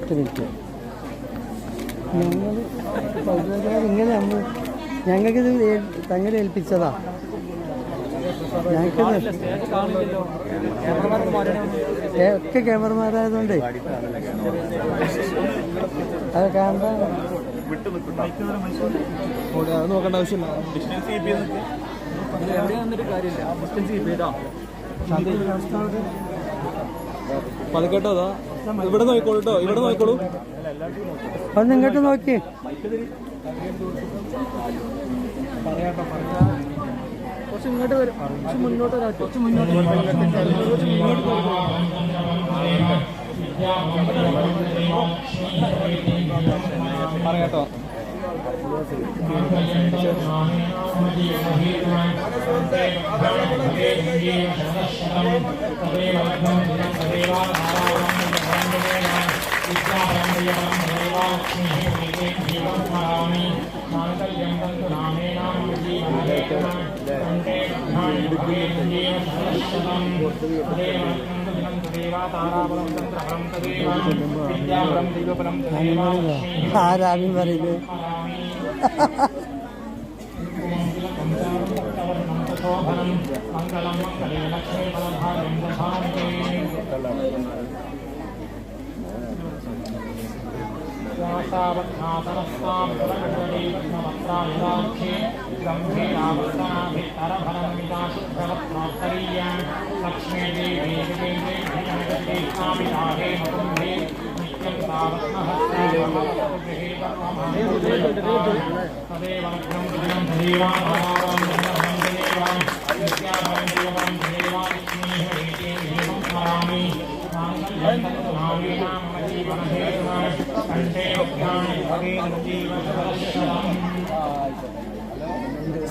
Minute ഇങ്ങനെ ഞങ്ങൾക്കിത് തങ്ങളെ ഏൽപ്പിച്ചതാ. ഞങ്ങൾക്ക് ഒക്കെ ക്യാമറമാരായതുകൊണ്ട് അത് കാണാൻ നോക്കേണ്ട ആവശ്യമില്ല. പതുക്കേട്ടോ, അതാ ഇവിടെ നോക്കിക്കോളൂ കേട്ടോ, ഇവിടെ നോക്കിക്കോളൂ. ഒന്ന് ഇങ്ങോട്ട് നോക്കി. കുറച്ച് ഇങ്ങോട്ട് വരും, കുറച്ച് മുന്നോട്ട് വരാം, കുറച്ച് മുന്നോട്ട് പറയാട്ടോ. ആരാമി പറയുന്നത്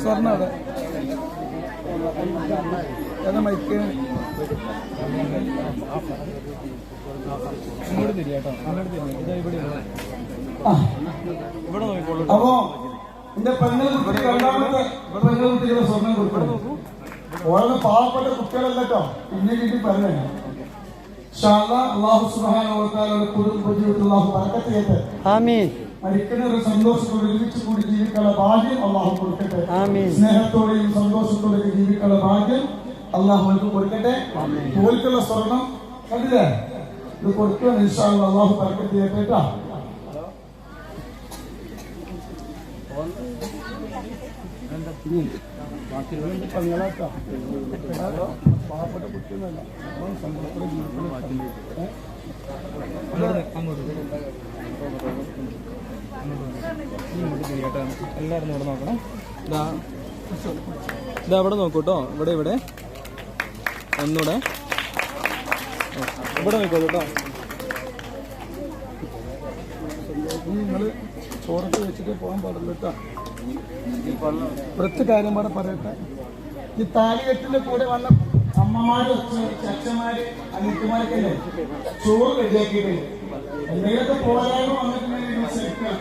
സ്വർണ്ണ ഏതാ മൈക്ക് ഇങ്ങോട്ട് തിരിയ കേട്ടോ, അങ്ങോട്ട് തിരിയ. ഇതാ ഇവിടെ ഇവിടെ നോക്കിക്കോളൂ. അപ്പോ എന്റെ പെണ്ണുകുട്ടി രണ്ടാമത്തെ പെണ്ണുകുട്ടികളെ സ്വർണം കൊടുക്കണം. ഓരോ പാവപ്പെട്ട കുട്ടികളല്ല കേട്ടോ, പിന്നീട് പറഞ്ഞേ. അല്ലാഹു സുബ്ഹാനഹു വ തആല കുടുംബ ജീവിതത്തിൽ അല്ലാഹു ബറക്കത്ത് ചെയ്യട്ടെ. ആമീൻ. മരിക്കുന്നവരെ സന്തോഷത്തോടെ ഒരുമിച്ച് കൂടി ജീവിക്കാനുള്ള ഭാഗ്യം അല്ലാഹു കൊടുക്കട്ടെ. ആമീൻ. സ്നേഹത്തോടെയും സന്തോഷത്തോടെയും ജീവിക്കാനുള്ള ഭാഗ്യം അല്ലാഹു നമുക്ക് കൊടുക്കട്ടെ. തോൽക്കുള്ള സ്വർണം കണ്ടില്ലേ, ഇത് കൊടുക്കുകയാണ്. ഇൻഷാ അല്ലാഹ് അല്ലാഹു ബറക്കത്ത് ചെയ്യട്ടെ കേട്ടോ. പാവപ്പെട്ട കുട്ടികളല്ല, സന്തോഷത്തോടെ ജീവിക്കുന്ന എല്ലാവരും ഇവിടെ നോക്കണം. ഇതാ ഇവിടെ നോക്കൂട്ടോ, ഇവിടെ ഇവിടെ ഒന്നുകൂടെ ഇവിടെ നോക്കോളൂ കേട്ടോ. നിങ്ങൾ ചോറൊക്കെ വെച്ചിട്ട് പോകാൻ പാടില്ല കേട്ടോ. കുറച്ച് കാര്യം കൂടെ പറയട്ടെ. ഈ താലികെട്ടിന്റെ കൂടെ വന്ന അമ്മമാര്, അച്ഛന്മാര്, അനിയത്തിമാരൊക്കെ ചോറ് റെഡിയാക്കിയിട്ട് എന്തെങ്കിലുമൊക്കെ പോരായ്മ വന്നിട്ടുണ്ടെങ്കിൽ ക്ഷമിക്കണം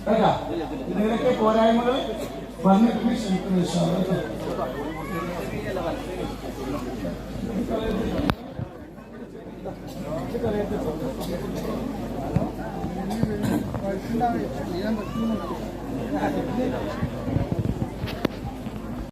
കേട്ടാ. എന്തെങ്കിലുമൊക്കെ പോരായ്മകൾ വന്നിട്ടുണ്ടെങ്കിൽ ക്ഷമിക്കണം. ാ